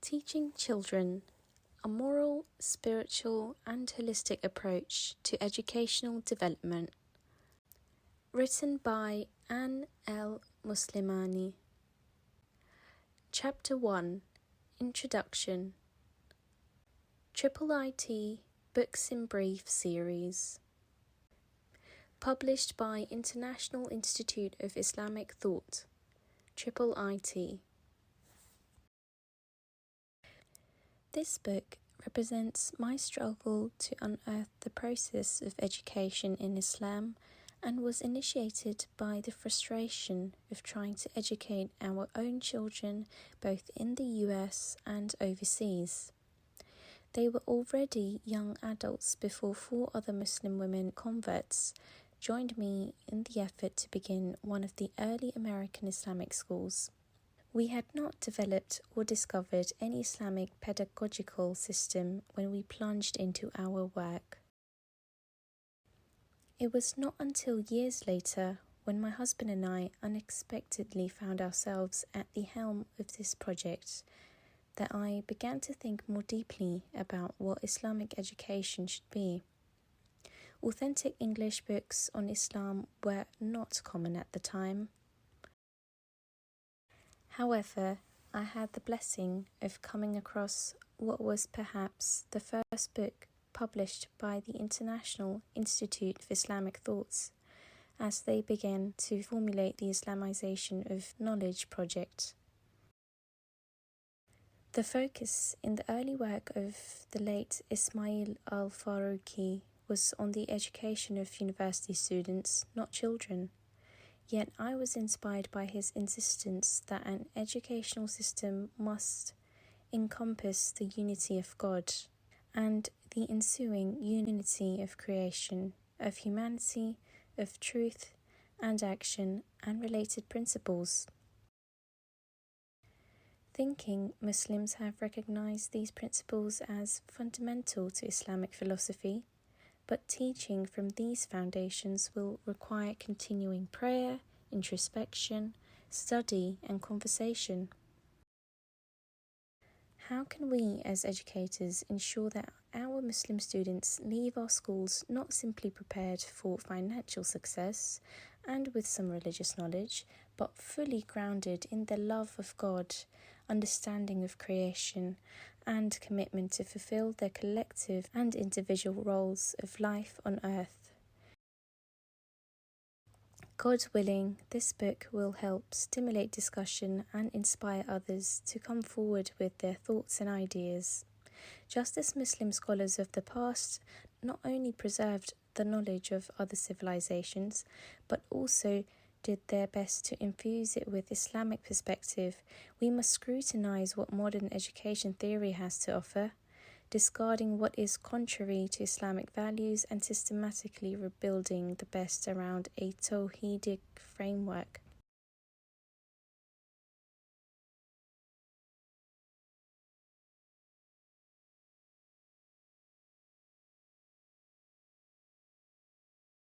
Teaching children a moral, spiritual, and holistic approach to educational development. Written by El-Moslimany. Chapter 1. Introduction. IIIT Books in Brief series. Published by International Institute of Islamic Thought, IIIT. This book represents my struggle to unearth the process of education in Islam and was initiated by the frustration of trying to educate our own children both in the US and overseas. They were already young adults before 4 other Muslim women converts joined me in the effort to begin one of the early American Islamic schools. We had not developed or discovered any Islamic pedagogical system when we plunged into our work. It was not until years later, when my husband and I unexpectedly found ourselves at the helm of this project, that I began to think more deeply about what Islamic education should be. Authentic English books on Islam were not common at the time. However, I had the blessing of coming across what was perhaps the first book published by the International Institute of Islamic Thoughts as they began to formulate the Islamization of Knowledge project. The focus in the early work of the late Ismail al-Faruqi was on the education of university students, not children. Yet I was inspired by his insistence that an educational system must encompass the unity of God and the ensuing unity of creation, of humanity, of truth and action and related principles. Thinking Muslims have recognized these principles as fundamental to Islamic philosophy, but teaching from these foundations will require continuing prayer, introspection, study, and conversation. How can we as educators ensure that our Muslim students leave our schools not simply prepared for financial success and with some religious knowledge, but fully grounded in their love of God, understanding of creation, and commitment to fulfill their collective and individual roles of life on earth? God willing, this book will help stimulate discussion and inspire others to come forward with their thoughts and ideas. Just as Muslim scholars of the past not only preserved the knowledge of other civilizations, but also did their best to infuse it with Islamic perspective, we must scrutinize what modern education theory has to offer, discarding what is contrary to Islamic values and systematically rebuilding the best around a Tawhidic framework